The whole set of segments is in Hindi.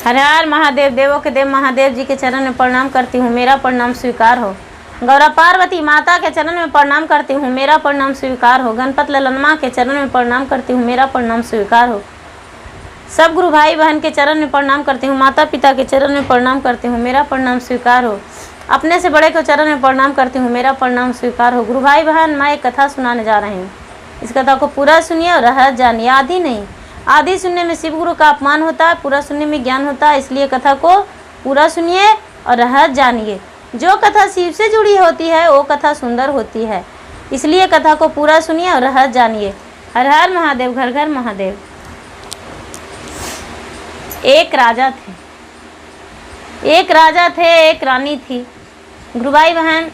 हर हर महादेव। देवों के देव महादेव जी के चरण में प्रणाम करती हूँ, मेरा प्रणाम स्वीकार हो। गौरा पार्वती माता के चरण में प्रणाम करती हूँ, मेरा प्रणाम स्वीकार हो। गणपत ललन के चरण में प्रणाम करती हूँ, मेरा प्रणाम स्वीकार हो। सब गुरु भाई बहन के चरण में प्रणाम करती हूँ, माता पिता के चरण में प्रणाम करती हूँ, मेरा प्रणाम स्वीकार हो। अपने से बड़े के चरण में प्रणाम करती हूँ, मेरा प्रणाम स्वीकार हो। गुरु भाई बहन, मैं एक कथा सुनाने जा रही हूँ। इस कथा को पूरा सुनिए और रहस्य जानिए। आधी नहीं, आधी सुनने में शिव गुरु का अपमान होता है, पूरा सुनने में ज्ञान होता है। इसलिए कथा को पूरा सुनिए और रहस्य जानिए। जो कथा शिव से जुड़ी होती है वो कथा सुंदर होती है, इसलिए कथा को पूरा सुनिए और रहस्य जानिए। हर हर महादेव, घर घर महादेव। एक राजा थे, एक राजा थे, एक रानी थी। गुरु भाई बहन,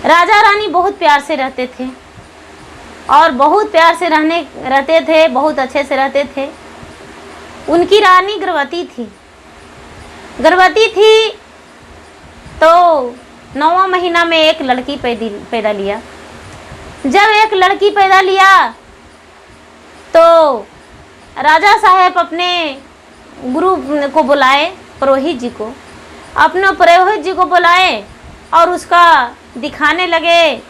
राजा रानी बहुत प्यार से रहते थे और बहुत प्यार से रहते थे, बहुत अच्छे से रहते थे। उनकी रानी गर्भवती थी। गर्भवती थी तो 9वां महीना में एक लड़की पैदा लिया। जब एक लड़की पैदा लिया तो राजा साहब अपने गुरु को बुलाए, पुरोहित जी को, अपने पुरोहित जी को बुलाए और उसका दिखाने लगे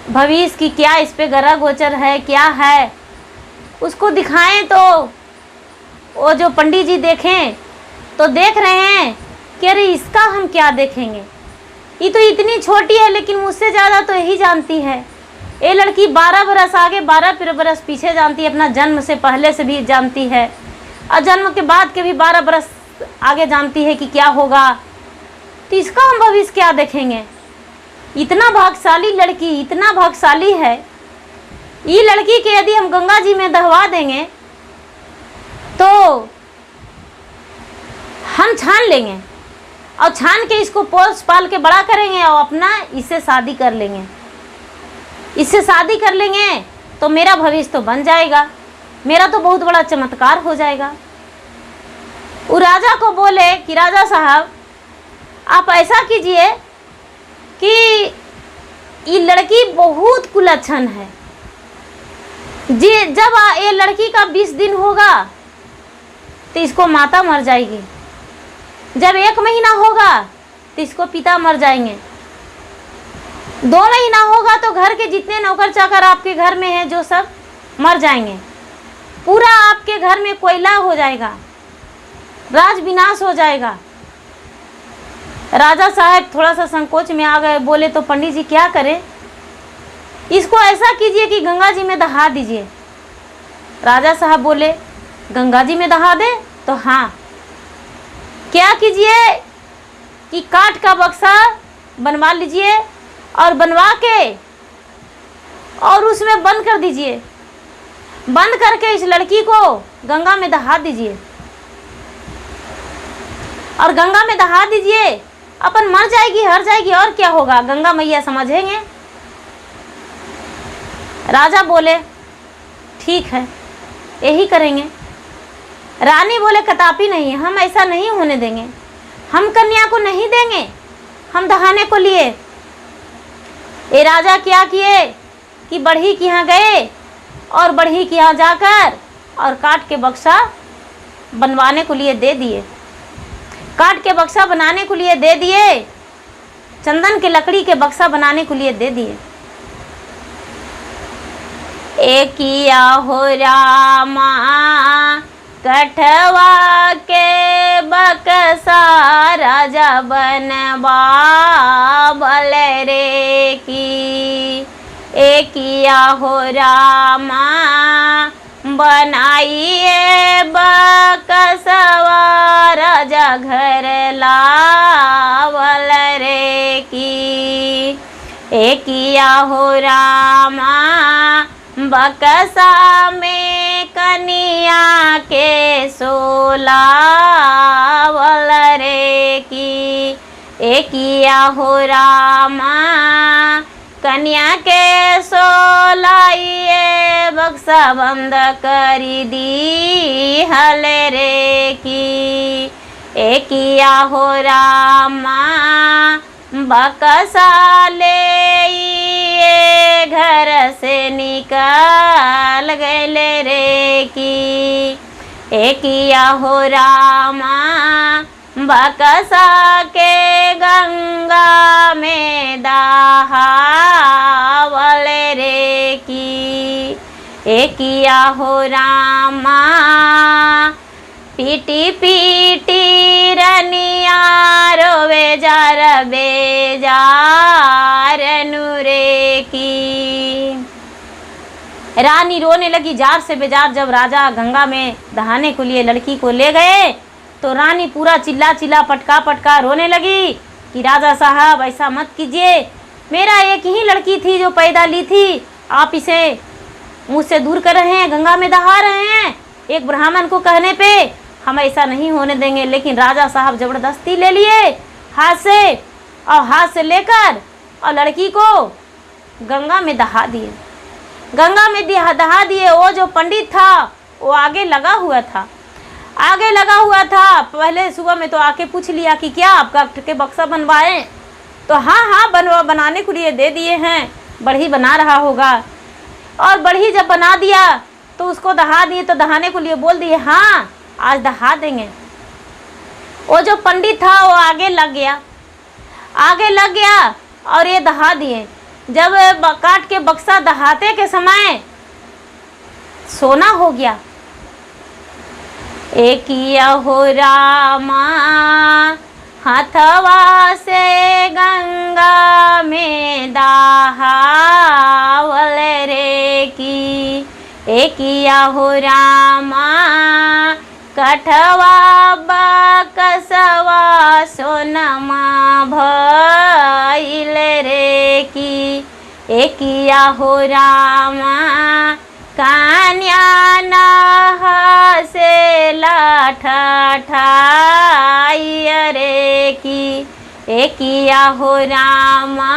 भविष्य की क्या इस पे ग्रह गोचर है, क्या है। उसको दिखाएं तो वो जो पंडित जी देखें तो देख रहे हैं कि अरे इसका हम क्या देखेंगे, ये तो इतनी छोटी है लेकिन मुझसे ज़्यादा तो यही जानती है। ये लड़की 12 बरस आगे 12 बरस पीछे जानती है, अपना जन्म से पहले से भी जानती है और जन्म के बाद के भी 12 बरस आगे जानती है कि क्या होगा। तो इसका हम भविष्य क्या देखेंगे। इतना भाग्यशाली लड़की, इतना भाग्यशाली है। ये लड़की के यदि हम गंगा जी में दहवा देंगे तो हम छान लेंगे और छान के इसको पोस पाल के बड़ा करेंगे और अपना इससे शादी कर लेंगे। इससे शादी कर लेंगे तो मेरा भविष्य तो बन जाएगा, मेरा तो बहुत बड़ा चमत्कार हो जाएगा। वो राजा को बोले कि राजा साहब, आप ऐसा कीजिए कि ये लड़की बहुत कुलच्छन है जी। जब ये लड़की का 20 दिन होगा तो इसको माता मर जाएगी। जब 1 महीना होगा तो इसको पिता मर जाएंगे। 2 महीना होगा तो घर के जितने नौकर चाकर आपके घर में हैं जो सब मर जाएंगे। पूरा आपके घर में कोयला हो जाएगा, राज विनाश हो जाएगा। राजा साहब थोड़ा सा संकोच में आ गए, बोले तो पंडित जी क्या करें। इसको ऐसा कीजिए कि गंगा जी में दहा दीजिए। राजा साहब बोले गंगा जी में दहा दे तो हाँ। क्या कीजिए कि काठ का बक्सा बनवा लीजिए और बनवा के और उसमें बंद कर दीजिए। बंद करके इस लड़की को गंगा में दहा दीजिए और गंगा में दहा दीजिए। अपन मर जाएगी, हर जाएगी, और क्या होगा, गंगा मैया समझेंगे। राजा बोले ठीक है, यही करेंगे। रानी बोले कदापि नहीं, हम ऐसा नहीं होने देंगे, हम कन्या को नहीं देंगे, हम दहाने को लिए। ये राजा क्या किए कि बढ़ी के यहाँ गए और बढ़ी के यहाँ जाकर और काट के बक्सा बनवाने को लिए दे दिए। काट के बक्सा बनाने को लिए दे दिए, चंदन के लकड़ी के बक्सा बनाने को लिए दे दिए। एकिया हो रामा कठवा के बक्सा राजा बनवा बल रे की। एकिया हो रामा बनाइए बक्सवा राजा घर लावल रे की। एकिया हो रामा बक्सा में कनिया के सोलावल रे की। एकिया हो रामा कन्या के सोलाइए बक्सा बंद करी दी हल रे की। एकिया हो रामा बक्सा ले घर से निकल गए रे की। एकिया हो रामा बकसा के गंगा में दहावल रे की। एकिया हो रामा पीटी पीटी रनिया रोवे जार बेजार नूरे की। रानी रोने लगी जार से बेजार। जब राजा गंगा में दहाने के लिए लड़की को ले गए तो रानी पूरा चिल्ला चिल्ला पटका पटका रोने लगी कि राजा साहब ऐसा मत कीजिए, मेरा एक ही लड़की थी जो पैदा ली थी, आप इसे मुझसे दूर कर रहे हैं, गंगा में दहा रहे हैं। एक ब्राह्मण को कहने पे हम ऐसा नहीं होने देंगे। लेकिन राजा साहब जबरदस्ती ले लिए हाथ से लेकर और लड़की को गंगा में दहा दिए। गंगा में दहा दिए। वो जो पंडित था वो आगे लगा हुआ था। पहले सुबह में तो आके पूछ लिया कि क्या आपका के बक्सा बनवाएं, तो हाँ बनाने के लिए दे दिए हैं, बढ़ी बना रहा होगा। और बढ़ी जब बना दिया तो उसको दहा दिए, तो दहाने के लिए बोल दिए हाँ आज दहा देंगे। वो जो पंडित था वो आगे लग गया और ये दहा दिए। जब काट के बक्सा दहाते के समय सोना हो गया। एकिया हो रामा हथवा से गंगा में दहावल रे की। एकिया हो रामा कठवा बकसवा सोनमा भइल रे की। एकिया हो रामा कन्या नहा से लठठाई रे की। एकिया हो रामा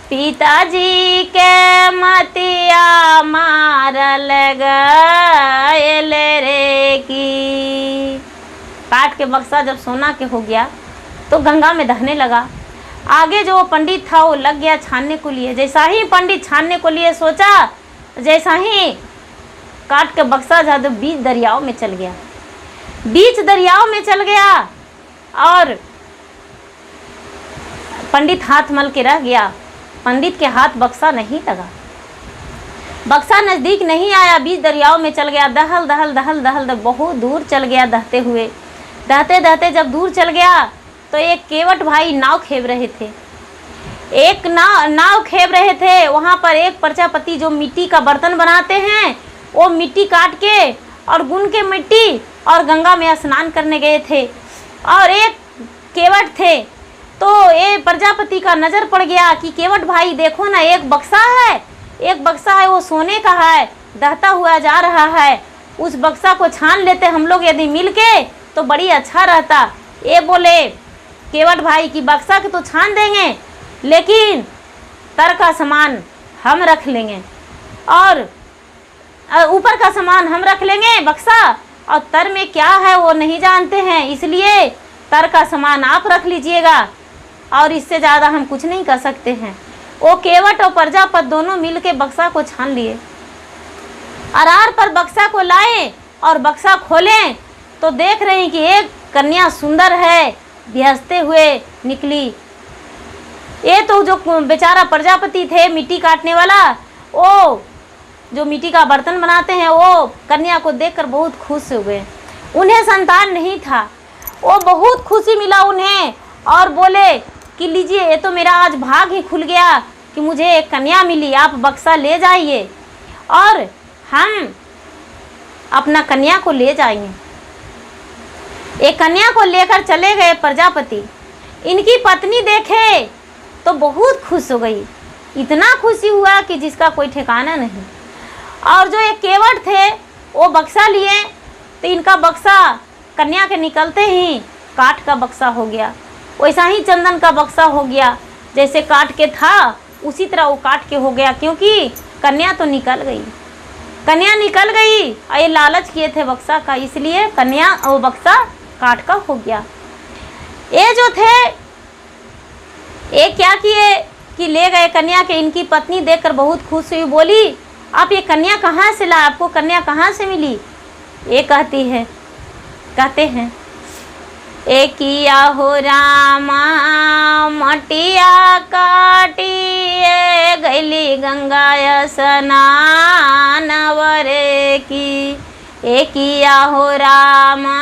पिताजी के मतिया मारल गयल रे की। काट के बक्सा जब सोना के हो गया तो गंगा में दहने लगा। आगे जो पंडित था वो लग गया छानने को लिए। जैसा ही पंडित छानने को लिए सोचा, जैसा ही काट के बक्सा जादू बीच दरियाओं में चल गया और पंडित हाथ मल के रह गया। पंडित के हाथ बक्सा नहीं लगा, बक्सा नज़दीक नहीं आया, बीच दरियाओं में चल गया। दहल दहल बहुत दूर चल गया। दहते जब दूर चल गया तो एक केवट भाई नाव खेव रहे थे। वहाँ पर एक प्रजापति जो मिट्टी का बर्तन बनाते हैं, वो मिट्टी काट के और गुन के मिट्टी और गंगा में स्नान करने गए थे। और एक केवट थे, तो ये प्रजापति का नज़र पड़ गया कि केवट भाई देखो ना, एक बक्सा है वो सोने का है, दहता हुआ जा रहा है। उस बक्सा को छान लेते हम लोग यदि मिल के तो बड़ी अच्छा रहता। ये बोले केवट भाई की बक्सा के तो छान देंगे, लेकिन तर का सामान हम रख लेंगे और ऊपर का सामान हम रख लेंगे बक्सा, और तर में क्या है वो नहीं जानते हैं, इसलिए तर का सामान आप रख लीजिएगा और इससे ज़्यादा हम कुछ नहीं कर सकते हैं। वो केवट और प्रजापत दोनों मिल के बक्सा को छान लिए। अरार पर बक्सा को लाए और बक्सा खोलें तो देख रहे हैं कि एक कन्या सुंदर है, भिहसते हुए निकली। ये तो जो बेचारा प्रजापति थे मिट्टी काटने वाला, वो जो मिट्टी का बर्तन बनाते हैं, वो कन्या को देखकर बहुत खुश हो गए। उन्हें संतान नहीं था, वो बहुत खुशी मिला उन्हें और बोले कि लीजिए, ये तो मेरा आज भाग ही खुल गया कि मुझे एक कन्या मिली, आप बक्सा ले जाइए और हम अपना कन्या को ले जाएंगे। एक कन्या को लेकर चले गए प्रजापति। इनकी पत्नी देखे तो बहुत खुश हो गई, इतना खुशी हुआ कि जिसका कोई ठिकाना नहीं। और जो एक केवट थे वो बक्सा लिए, तो इनका बक्सा कन्या के निकलते ही काठ का बक्सा हो गया, वैसा ही चंदन का बक्सा हो गया। जैसे काट के था उसी तरह वो काट के हो गया, क्योंकि कन्या तो निकल गई और ये लालच किए थे बक्सा का, इसलिए कन्या वो बक्सा काट का हो गया। ये जो थे ये क्या किए कि ले गए कन्या के। इनकी पत्नी देखकर बहुत खुश हुई, बोली आप ये कन्या कहाँ से लाए, आपको कन्या कहाँ से मिली। ये कहते हैं एकिया हो रामा मटिया काटिए गैली गंगा स्नान वरे की। एकिया हो रामा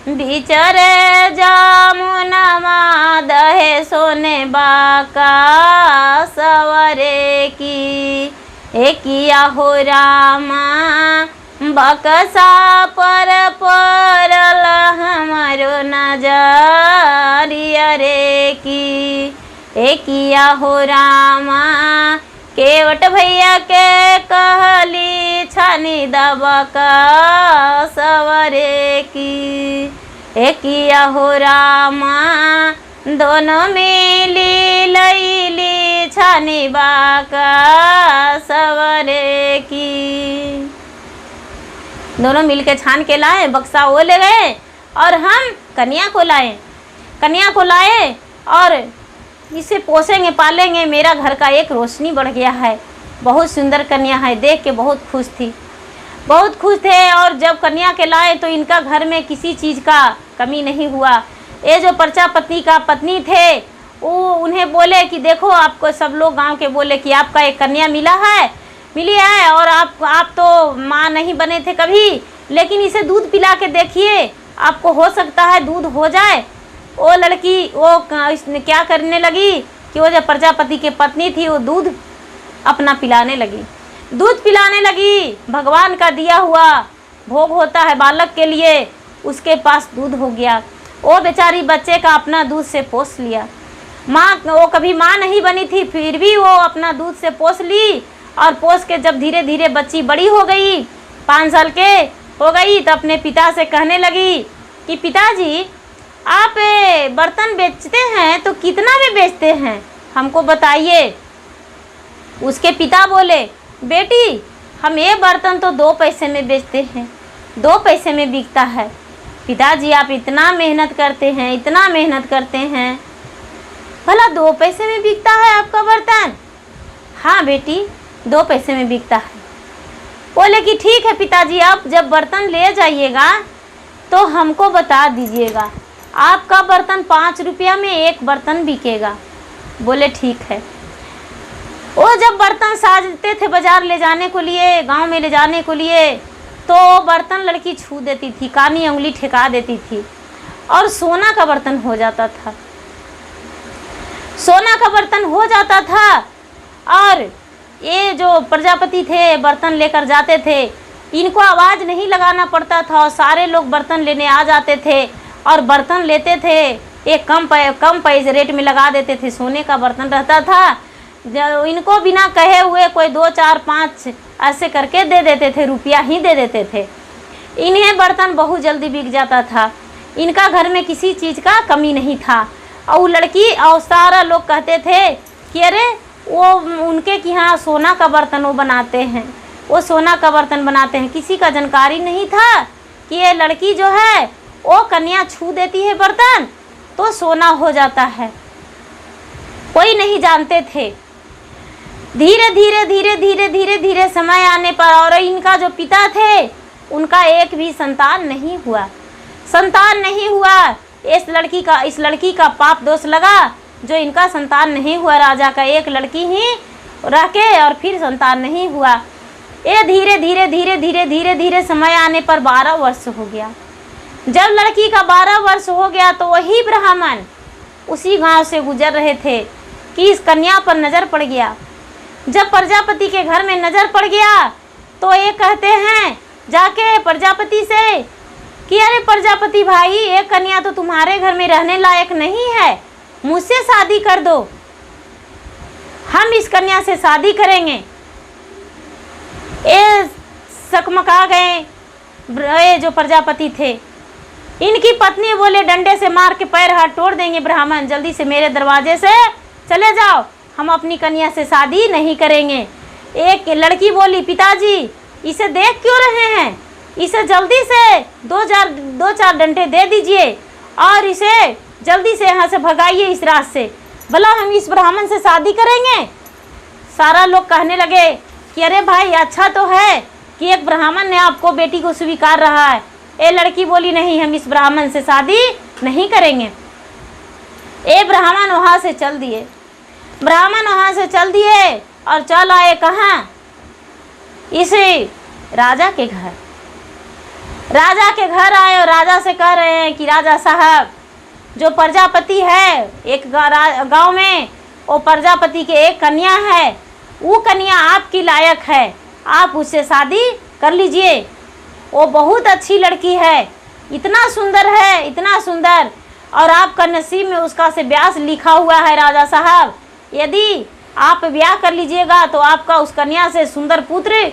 बिचरे जमुनमा दहे सोने बाका सवरे की। एकिया हो रामा बकसा पर परल हमारो नजरिया रे की। एकिया हो रामा केवट भैया के कहली छानी दबका सवरे की। एकिया हो रामा दोनों मिली लैली छानी बाका सवरे की। दोनों मिलके छान के लाए, बक्सा वो ले गए और हम कन्या को लाए और इसे पोसेंगे पालेंगे। मेरा घर का एक रोशनी बढ़ गया है। बहुत सुंदर कन्या है, देख के बहुत खुश थे। और जब कन्या के लाए तो इनका घर में किसी चीज़ का कमी नहीं हुआ। ये जो प्रजापति का पत्नी थे वो उन्हें बोले कि देखो, आपको सब लोग गांव के बोले कि आपका एक कन्या मिली है और आप तो माँ नहीं बने थे कभी, लेकिन इसे दूध पिला के देखिए, आपको हो सकता है दूध हो जाए। वो लड़की इसने क्या करने लगी कि वो जो प्रजापति के पत्नी थी वो दूध अपना पिलाने लगी। भगवान का दिया हुआ भोग होता है बालक के लिए, उसके पास दूध हो गया। वो बेचारी बच्चे का अपना दूध से पोस लिया। वो कभी माँ नहीं बनी थी, फिर भी वो अपना दूध से पोस ली। और पोस के जब धीरे धीरे बच्ची बड़ी हो गई, 5 साल के हो गई, तो अपने पिता से कहने लगी कि पिताजी, आप बर्तन बेचते हैं तो कितना में बेचते हैं, हमको बताइए। उसके पिता बोले, बेटी, हम ये बर्तन तो 2 पैसे में बेचते हैं, 2 पैसे में बिकता है। पिताजी, आप इतना मेहनत करते हैं, भला 2 पैसे में बिकता है आपका बर्तन? हाँ बेटी, 2 पैसे में बिकता है। बोले कि ठीक है पिताजी, आप जब बर्तन ले जाइएगा तो हमको बता दीजिएगा, आपका बर्तन 5 रुपया में 1 बर्तन बिकेगा। बोले ठीक है। वो जब बर्तन साजते थे बाजार ले जाने को लिए, गांव में ले जाने को लिए, तो बर्तन लड़की छू देती थी, कानी उंगली ठेका देती थी और सोना का बर्तन हो जाता था। और ये जो प्रजापति थे बर्तन लेकर जाते थे, इनको आवाज़ नहीं लगाना पड़ता था और सारे लोग बर्तन लेने आ जाते थे और बर्तन लेते थे। एक कम पैसे रेट में लगा देते थे, सोने का बर्तन रहता था। इनको बिना कहे हुए कोई 2, 4, 5 ऐसे करके दे देते थे, रुपया ही दे देते थे। इन्हें बर्तन बहुत जल्दी बिक जाता था। इनका घर में किसी चीज़ का कमी नहीं था। और लड़की और सारा लोग कहते थे कि अरे वो उनके यहाँ सोना का बर्तन वो बनाते हैं। किसी का जानकारी नहीं था कि ये लड़की जो है वो कन्या छू देती है बर्तन तो सोना हो जाता है, कोई नहीं जानते थे। धीरे समय आने पर और इनका जो पिता थे उनका एक भी संतान नहीं हुआ। इस लड़की का पाप दोष लगा जो इनका संतान नहीं हुआ। राजा का एक लड़की ही रह के और फिर संतान नहीं हुआ। ये धीरे समय आने पर 12 वर्ष हो गया। जब लड़की का 12 वर्ष हो गया तो वही ब्राह्मण उसी गांव से गुजर रहे थे कि इस कन्या पर नज़र पड़ गया। जब प्रजापति के घर में नज़र पड़ गया तो ये कहते हैं जाके प्रजापति से कि अरे प्रजापति भाई, ये कन्या तो तुम्हारे घर में रहने लायक नहीं है, मुझसे शादी कर दो, हम इस कन्या से शादी करेंगे। ये सकमका गए जो प्रजापति थे। इनकी पत्नी बोले डंडे से मार के पैर हाथ तोड़ देंगे ब्राह्मण, जल्दी से मेरे दरवाजे से चले जाओ, हम अपनी कन्या से शादी नहीं करेंगे। एक लड़की बोली पिताजी इसे देख क्यों रहे हैं, इसे जल्दी से 2-4 डंडे दे दीजिए और इसे जल्दी से यहाँ से भगाइए इस रात से, भला हम इस ब्राह्मण से शादी करेंगे। सारा लोग कहने लगे कि अरे भाई अच्छा तो है, कि एक ब्राह्मण ने आपको बेटी को स्वीकार रहा है। ये लड़की बोली नहीं, हम इस ब्राह्मण से शादी नहीं करेंगे। ये ब्राह्मण वहाँ से चल दिए, ब्राह्मण वहाँ से चल दिए और चल आए कहाँ? इस राजा के घर। राजा के घर आए और राजा से कह रहे हैं कि राजा साहब, जो प्रजापति है एक गांव में, वो प्रजापति के एक कन्या है, वो कन्या आपकी लायक है, आप उससे शादी कर लीजिए। वो बहुत अच्छी लड़की है, इतना सुंदर है, इतना सुंदर, और आपका नसीब में उसका से ब्याह लिखा हुआ है राजा साहब। यदि आप ब्याह कर लीजिएगा तो आपका उस कन्या से सुंदर पुत्र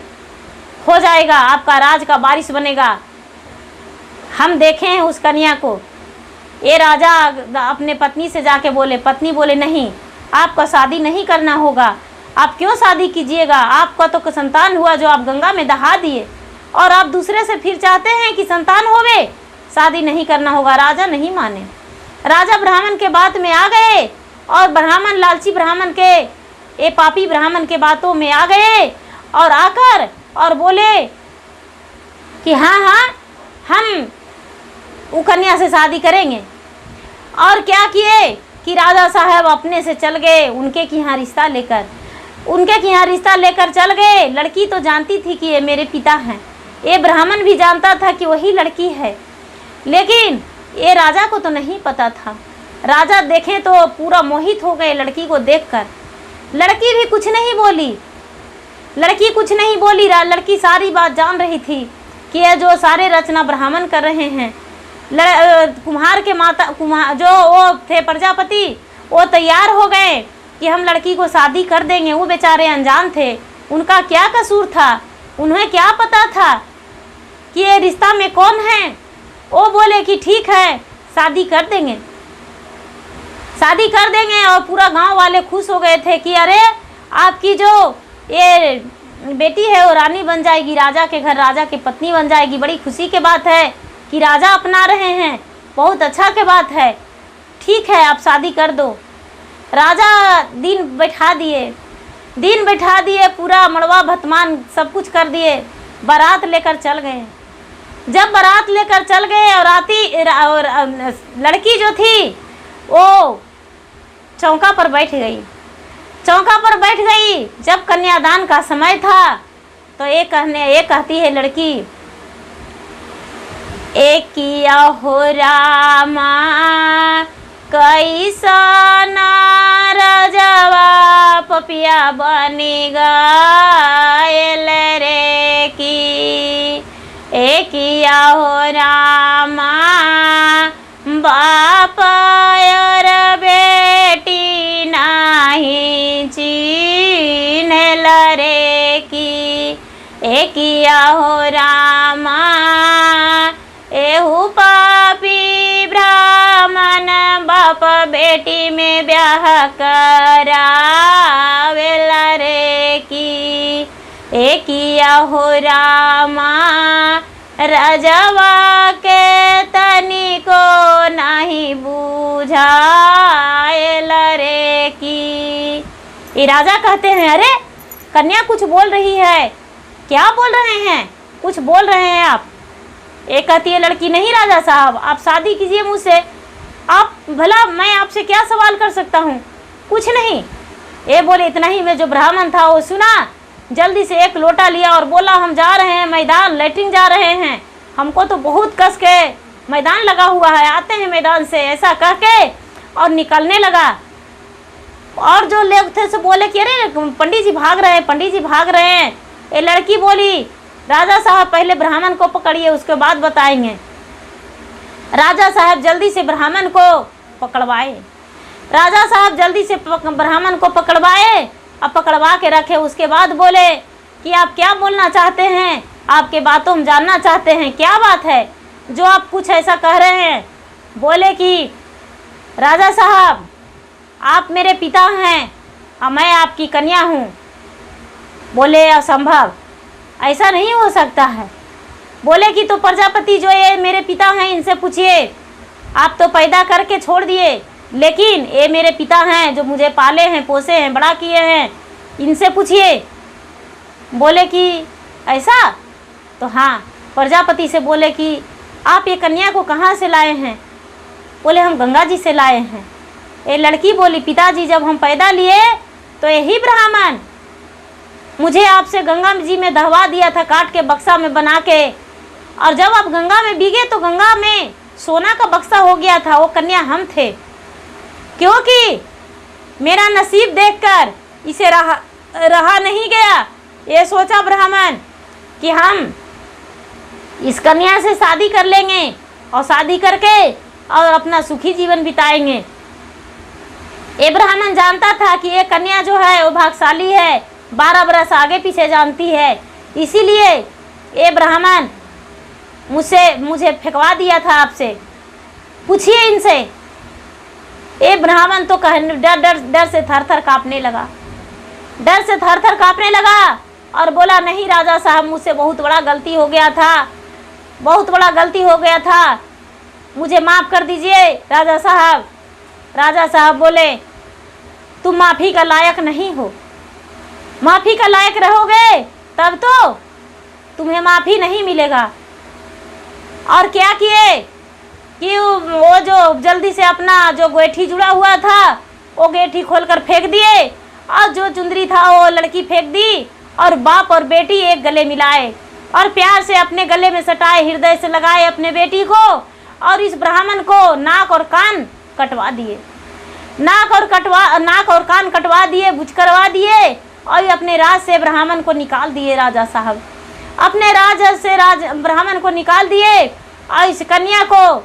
हो जाएगा, आपका राज का वारिस बनेगा। हम देखे हैं उस कन्या को। ये राजा अपने पत्नी से जाके बोले, पत्नी बोले नहीं, आपका शादी नहीं करना होगा, आप क्यों शादी कीजिएगा? आपका तो संतान हुआ जो आप गंगा में दहा दिए, और आप दूसरे से फिर चाहते हैं कि संतान होवे, शादी नहीं करना होगा। राजा नहीं माने। राजा ब्राह्मण के बात में आ गए और ब्राह्मण, लालची ब्राह्मण के, ये पापी ब्राह्मण के बातों में आ गए और आकर और बोले कि हाँ हाँ हम वो कन्या से शादी करेंगे। और क्या किए कि राजा साहब अपने से चल गए उनके के यहाँ रिश्ता लेकर, उनके के यहाँ रिश्ता लेकर चल गए। लड़की तो जानती थी कि ये मेरे पिता हैं, ये ब्राह्मण भी जानता था कि वही लड़की है, लेकिन ये राजा को तो नहीं पता था। राजा देखे तो पूरा मोहित हो गए लड़की को देखकर। लड़की भी कुछ नहीं बोली, लड़की कुछ नहीं बोली। लड़की सारी बात जान रही थी कि ये जो सारे रचना ब्राह्मण कर रहे हैं, कुम्हार के माता, कुम्हार जो वो थे प्रजापति, वो तैयार हो गए कि हम लड़की को शादी कर देंगे। वो बेचारे अनजान थे, उनका क्या कसूर था, उन्हें क्या पता था कि ये रिश्ता में कौन है। वो बोले कि ठीक है शादी कर देंगे, शादी कर देंगे। और पूरा गांव वाले खुश हो गए थे कि अरे आपकी जो ये बेटी है वो रानी बन जाएगी, राजा के घर राजा की पत्नी बन जाएगी। बड़ी खुशी की बात है कि राजा अपना रहे हैं, बहुत अच्छा के बात है, ठीक है आप शादी कर दो। राजा दिन बैठा दिए, पूरा मड़वा भतमान सब कुछ कर दिए, बारात लेकर चल गए। जब बारात लेकर चल गए और लड़की जो थी वो चौका पर बैठ गई। जब कन्यादान का समय था तो एक कहती है लड़की, एक किया हो रामा कैसन राजवा पपिया बनी गयल रे की। एक किया हो रामा बाप और बेटी नहीं चिन्हल रे की। एक किया हो रामा एहू पापी ब्राह्मण बाप बेटी में ब्याह करावेल रे की। एक किया हो रामा राजवा के तनी को नहीं बुझाएल रे की। ये राजा कहते हैं अरे कन्या कुछ बोल रही है, क्या बोल रहे हैं, कुछ बोल रहे हैं आप। एक कहती है लड़की नहीं राजा साहब आप शादी कीजिए मुझसे, आप भला मैं आपसे क्या सवाल कर सकता हूँ, कुछ नहीं। ये बोले इतना ही में जो ब्राह्मण था वो सुना, जल्दी से एक लोटा लिया और बोला हम जा रहे हैं मैदान, लेटरिन जा रहे हैं, हमको तो बहुत कस के मैदान लगा हुआ है, आते हैं मैदान से, ऐसा कह के और निकलने लगा। और जो लोग थे से बोले कि अरे पंडित जी भाग रहे हैं, पंडित जी भाग रहे हैं। ये लड़की बोली राजा साहब पहले ब्राह्मण को पकड़िए उसके बाद बताएंगे। राजा साहब जल्दी से ब्राह्मण को पकड़वाए, राजा साहब जल्दी से ब्राह्मण को पकड़वाए और पकड़वा के रखे। उसके बाद बोले कि आप क्या बोलना चाहते हैं, आपके बातों हम जानना चाहते हैं, क्या बात है जो आप कुछ ऐसा कह रहे हैं। बोले कि राजा साहब आप मेरे पिता हैं और मैं आपकी कन्या हूँ। बोले असंभव, ऐसा नहीं हो सकता है। बोले कि तो प्रजापति जो ये मेरे पिता हैं इनसे पूछिए, आप तो पैदा करके छोड़ दिए, लेकिन ये मेरे पिता हैं जो मुझे पाले हैं, पोसे हैं, बड़ा किए हैं, इनसे पूछिए। बोले कि ऐसा तो हाँ, प्रजापति से बोले कि आप ये कन्या को कहाँ से लाए हैं? बोले हम गंगा जी से लाए हैं। ये लड़की बोली पिताजी जब हम पैदा लिए तो यही ब्राह्मण मुझे आपसे गंगा जी में दहवा दिया था, काट के बक्सा में बना के, और जब आप गंगा में भीगे तो गंगा में सोना का बक्सा हो गया था। वो कन्या हम थे, क्योंकि मेरा नसीब देखकर इसे रहा नहीं गया। ये सोचा ब्राह्मण कि हम इस कन्या से शादी कर लेंगे और शादी करके और अपना सुखी जीवन बिताएंगे। ये ब्राह्मण जानता था कि ये कन्या जो है वो भाग्यशाली है, 12 बरस आगे पीछे जानती है, इसीलिए ये ब्राह्मण मुझे फेंकवा दिया था आपसे। पूछिए इनसे। ये ब्राह्मण तो डर से थर थर काँपने लगा, डर से थर थर काँपने लगा और बोला नहीं राजा साहब, मुझसे बहुत बड़ा गलती हो गया था, बहुत बड़ा गलती हो गया था, मुझे माफ़ कर दीजिए राजा साहब। राजा साहब बोले तुम माफ़ी का लायक नहीं हो, माफ़ी का लायक रहोगे तब तो तुम्हें माफ़ी नहीं मिलेगा। और क्या किए कि वो जो जल्दी से अपना जो गेठी जुड़ा हुआ था वो गेठी खोलकर फेंक दिए, और जो चुंदरी था वो लड़की फेंक दी, और बाप और बेटी एक गले मिलाए और प्यार से अपने गले में सटाए, हृदय से लगाए अपने बेटी को, और इस ब्राह्मण को नाक और कान कटवा दिए, नाक और कान कटवा दिए, बुझ करवा दिए, और अपने राज से ब्राह्मण को निकाल दिए। राजा साहब अपने राज से ब्राह्मण को निकाल दिए, और इस कन्या को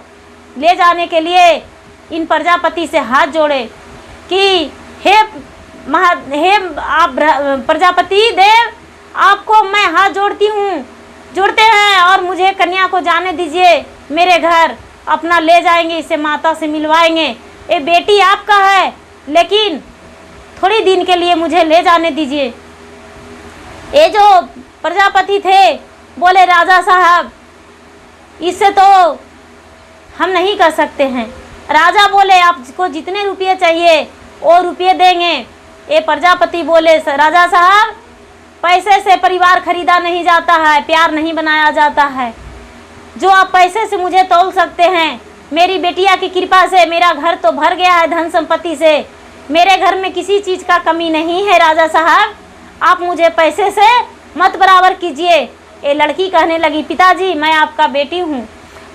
ले जाने के लिए इन प्रजापति से हाथ जोड़े कि हे आप प्रजापति देव, आपको मैं हाथ जोड़ते हैं, और मुझे कन्या को जाने दीजिए मेरे घर, अपना ले जाएंगे, इसे माता से मिलवाएंगे, ये बेटी आपका है, लेकिन थोड़ी दिन के लिए मुझे ले जाने दीजिए। ये जो प्रजापति थे बोले राजा साहब इससे तो हम नहीं कर सकते हैं। राजा बोले आपको जितने रुपये चाहिए वो रुपये देंगे। ये प्रजापति बोले राजा साहब पैसे से परिवार खरीदा नहीं जाता है, प्यार नहीं बनाया जाता है, जो आप पैसे से मुझे तौल सकते हैं। मेरी बेटिया की कृपा से मेरा घर तो भर गया है धन संपत्ति से, मेरे घर में किसी चीज़ का कमी नहीं है। राजा साहब आप मुझे पैसे से मत बराबर कीजिए। ये लड़की कहने लगी पिताजी मैं आपका बेटी हूँ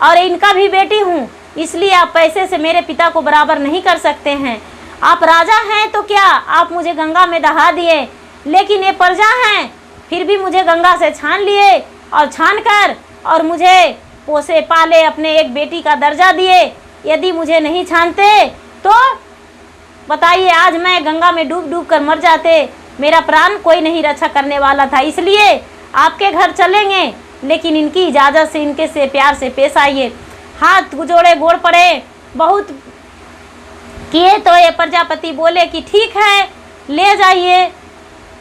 और इनका भी बेटी हूँ, इसलिए आप पैसे से मेरे पिता को बराबर नहीं कर सकते हैं। आप राजा हैं तो क्या, आप मुझे गंगा में दहा दिए, लेकिन ये प्रजा हैं फिर भी मुझे गंगा से छान लिए और छान कर और मुझे पोसे पाले, अपने एक बेटी का दर्जा दिए। यदि मुझे नहीं छानते तो बताइए आज मैं गंगा में डूब डूब कर मर जाते, मेरा प्राण कोई नहीं रक्षा करने वाला था। इसलिए आपके घर चलेंगे, लेकिन इनकी इजाज़त से इनके से प्यार से पेश आइए। हाथ जोड़े गोड़ पड़े, बहुत किए तो ये प्रजापति बोले कि ठीक है ले जाइए,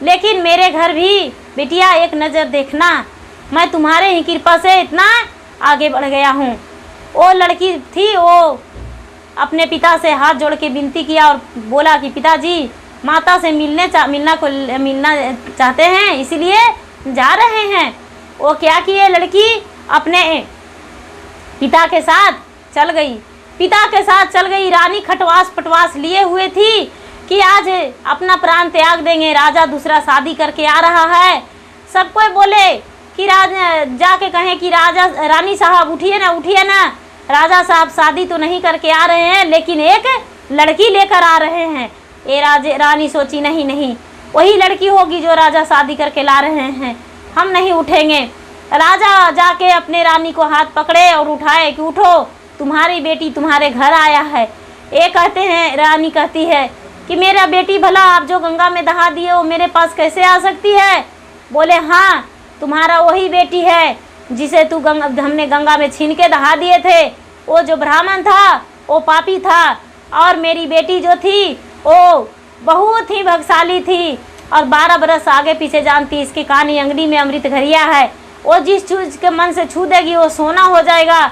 लेकिन मेरे घर भी बिटिया एक नज़र देखना, मैं तुम्हारे ही कृपा से इतना आगे बढ़ गया हूँ। वो लड़की थी, वो अपने पिता से हाथ जोड़ के विनती किया और बोला कि पिताजी माता से मिलना चाहते हैं, इसलिए जा रहे हैं। वो क्या किए, लड़की अपने पिता के साथ चल गई, पिता के साथ चल गई। रानी खटवास पटवास लिए हुए थी कि आज अपना प्राण त्याग देंगे, राजा दूसरा शादी करके आ रहा है। सबको बोले कि राजा जाके कहें कि रानी साहब उठिए ना, राजा साहब शादी तो नहीं करके आ रहे हैं, लेकिन एक लड़की लेकर आ रहे हैं। ये रानी सोची नहीं वही लड़की होगी जो राजा शादी करके ला रहे हैं, हम नहीं उठेंगे। राजा जाके अपने रानी को हाथ पकड़े और उठाए कि उठो, तुम्हारी बेटी तुम्हारे घर आया है। ये कहते हैं, रानी कहती है कि मेरा बेटी भला आप जो गंगा में दहा दिए वो मेरे पास कैसे आ सकती है। बोले हाँ तुम्हारा वही बेटी है जिसे हमने गंगा में छीन के दहा दिए थे। वो जो ब्राह्मण था वो पापी था, और मेरी बेटी जो थी वो बहुत ही भाग्यशाली थी और 12 बरस आगे पीछे जानती। इसकी कानी अंगड़ी में अमृत घरिया है, वो जिस चीज़ के मन से छू देगी वो सोना हो जाएगा,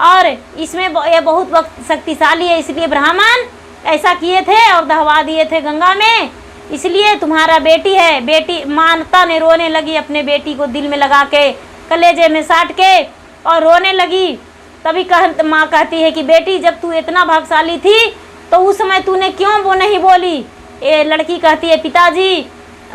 और इसमें ये बहुत शक्तिशाली है। इसलिए ब्राह्मण ऐसा किए थे और दहवा दिए थे गंगा में, इसलिए तुम्हारा बेटी है। बेटी माता ने रोने लगी अपने बेटी को दिल में लगा के, कलेजे में साट के और रोने लगी। तभी माँ कहती है कि बेटी, जब तू इतना भाग्यशाली थी तो उस समय तूने क्यों वो नहीं बोली। ये लड़की कहती है, पिताजी,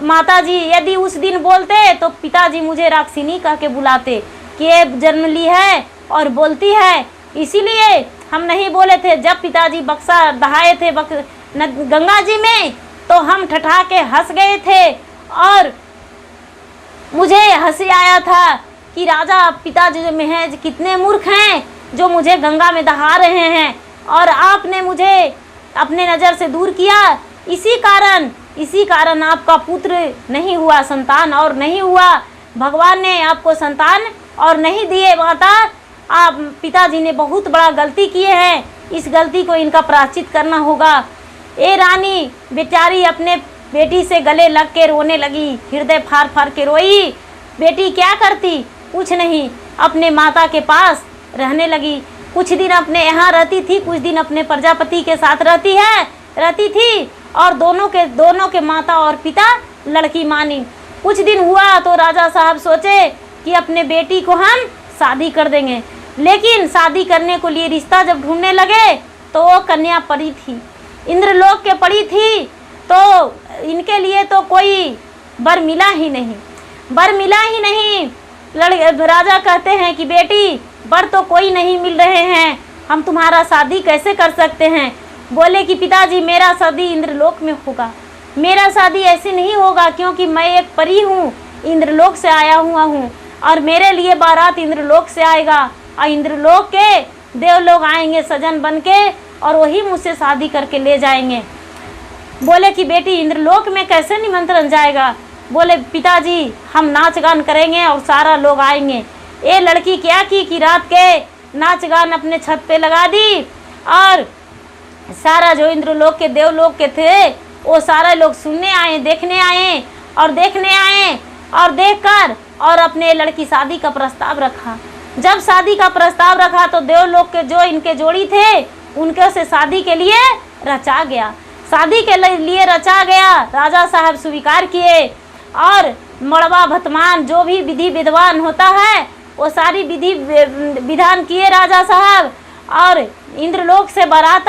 माताजी, यदि उस दिन बोलते तो पिताजी मुझे राक्षिनी कह के बुलाते कि ये जन्म ली है और बोलती है, इसीलिए हम नहीं बोले थे। जब पिताजी बक्सा दहाए थे गंगा जी में तो हम ठठा के हंस गए थे और मुझे हंसी आया था कि राजा पिताजी जो महज कितने मूर्ख हैं जो मुझे गंगा में दहा रहे हैं और आपने मुझे अपने नज़र से दूर किया। इसी कारण आपका पुत्र नहीं हुआ, संतान और नहीं हुआ। भगवान ने आपको संतान और नहीं दिए। माता, आप पिताजी ने बहुत बड़ा गलती किए हैं, इस गलती को इनका प्रायश्चित करना होगा। ए रानी बेचारी अपने बेटी से गले लग के रोने लगी, हृदय फाड़ फाड़ के रोई। बेटी क्या करती, कुछ नहीं, अपने माता के पास रहने लगी। कुछ दिन अपने यहाँ रहती थी, कुछ दिन अपने प्रजापति के साथ रहती थी और दोनों के माता और पिता लड़की मानी। कुछ दिन हुआ तो राजा साहब सोचे कि अपने बेटी को हम शादी कर देंगे, लेकिन शादी करने को लिए रिश्ता जब ढूंढने लगे तो वो कन्या पड़ी थी, इंद्रलोक के पड़ी थी, तो इनके लिए तो कोई वर मिला ही नहीं। राजा कहते हैं कि बेटी, वर तो कोई नहीं मिल रहे हैं, हम तुम्हारा शादी कैसे कर सकते हैं। बोले कि पिताजी, मेरा शादी इंद्रलोक में होगा। मेरा शादी ऐसे नहीं होगा क्योंकि मैं एक परी हूँ, इंद्रलोक से आया हुआ हूँ और मेरे लिए बारात इंद्रलोक से आएगा और इंद्रलोक के देव लोग आएंगे सजन बन के और वही मुझसे शादी करके ले जाएंगे। बोले कि बेटी, इंद्रलोक में कैसे निमंत्रण जाएगा। बोले पिताजी, हम नाच गान करेंगे और सारा लोग आएंगे। ये लड़की क्या की कि रात के नाच गान अपने छत पे लगा दी और सारा जो इंद्रलोक के देवलोक के थे वो सारे लोग सुनने आए, देखने आए और देखकर और अपने लड़की शादी का प्रस्ताव रखा। जब शादी का प्रस्ताव रखा तो देवलोक के जो इनके जोड़ी थे उनके से शादी के लिए रचा गया। राजा साहब स्वीकार किए और मड़वा भतमान जो भी विधि विद्वान होता है वो सारी विधि विधान किए राजा साहब। और इंद्रलोक से बारात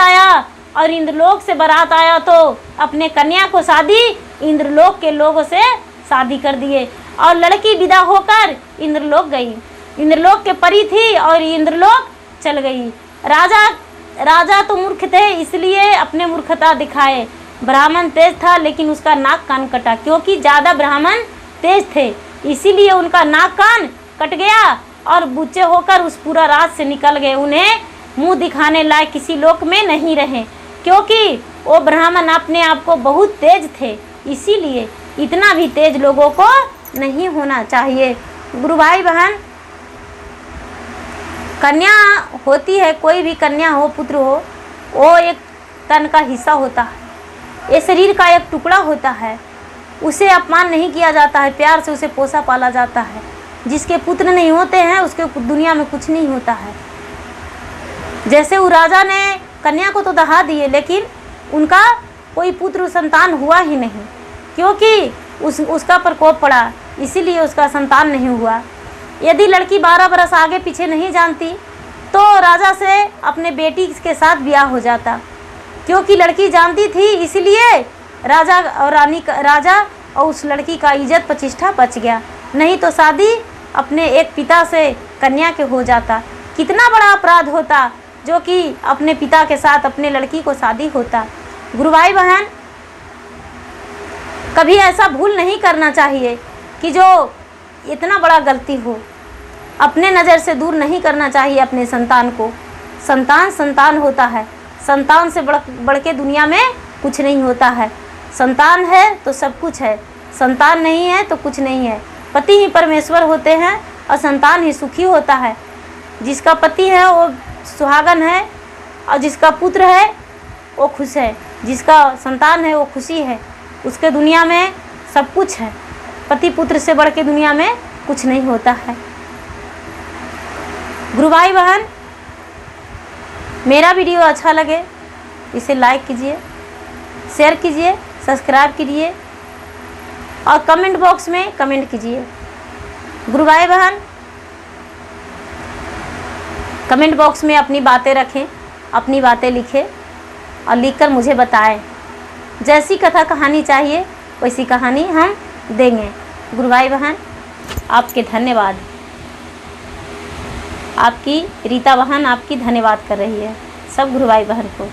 आया तो अपने कन्या को शादी इंद्रलोक के लोगों से शादी कर दिए और लड़की विदा होकर इंद्रलोक गई। इंद्रलोक के परी थी और इंद्रलोक चल गई। राजा तो मूर्ख थे, इसलिए अपने मूर्खता दिखाए। ब्राह्मण तेज था लेकिन उसका नाक कान कटा, क्योंकि ज़्यादा ब्राह्मण तेज थे इसीलिए उनका नाक कान कट गया और बुच्चे होकर उस पूरा रात से निकल गए। उन्हें मुंह दिखाने लायक किसी लोक में नहीं रहे, क्योंकि वो ब्राह्मण अपने आप को बहुत तेज थे। इसीलिए इतना भी तेज लोगों को नहीं होना चाहिए। गुरु भाई बहन, कन्या होती है, कोई भी कन्या हो, पुत्र हो, वो एक तन का हिस्सा होता है, ये शरीर का एक टुकड़ा होता है। उसे अपमान नहीं किया जाता है, प्यार से उसे पोसा पाला जाता है। जिसके पुत्र नहीं होते हैं उसके दुनिया में कुछ नहीं होता है। जैसे वो राजा ने कन्या को तो दहा दिए लेकिन उनका कोई पुत्र संतान हुआ ही नहीं, क्योंकि उसका प्रकोप पड़ा, इसीलिए उसका संतान नहीं हुआ। यदि लड़की 12 बरस आगे पीछे नहीं जानती तो राजा से अपने बेटी के साथ ब्याह हो जाता, क्योंकि लड़की जानती थी, इसलिए राजा और उस लड़की का इज्जत प्रतिष्ठा बच गया। नहीं तो शादी अपने एक पिता से कन्या के हो जाता। कितना बड़ा अपराध होता जो कि अपने पिता के साथ अपने लड़की को शादी होता। गुरु भाई बहन, कभी ऐसा भूल नहीं करना चाहिए कि जो इतना बड़ा गलती हो। अपने नज़र से दूर नहीं करना चाहिए अपने संतान को। संतान होता है, संतान से बढ़ के दुनिया में कुछ नहीं होता है। संतान है तो सब कुछ है, संतान नहीं है तो कुछ नहीं है। पति ही परमेश्वर होते हैं और संतान ही सुखी होता है। जिसका पति है वो सुहागन है और जिसका पुत्र है वो खुश है, जिसका संतान है वो खुशी है। उसके दुनिया में सब कुछ है। पति पुत्र से बढ़ के दुनिया में कुछ नहीं होता है। गुरु भाई बहन, मेरा वीडियो अच्छा लगे इसे लाइक कीजिए, शेयर कीजिए, सब्सक्राइब कीजिए और कमेंट बॉक्स में कमेंट कीजिए। गुरु भाई बहन, कमेंट बॉक्स में अपनी बातें रखें, अपनी बातें लिखें और लिखकर मुझे बताएं। जैसी कथा कहानी चाहिए वैसी कहानी हम देंगे। गुरु भाई बहन आपके धन्यवाद। आपकी रीता बहन आपकी धन्यवाद कर रही है सब गुरु भाई बहन को।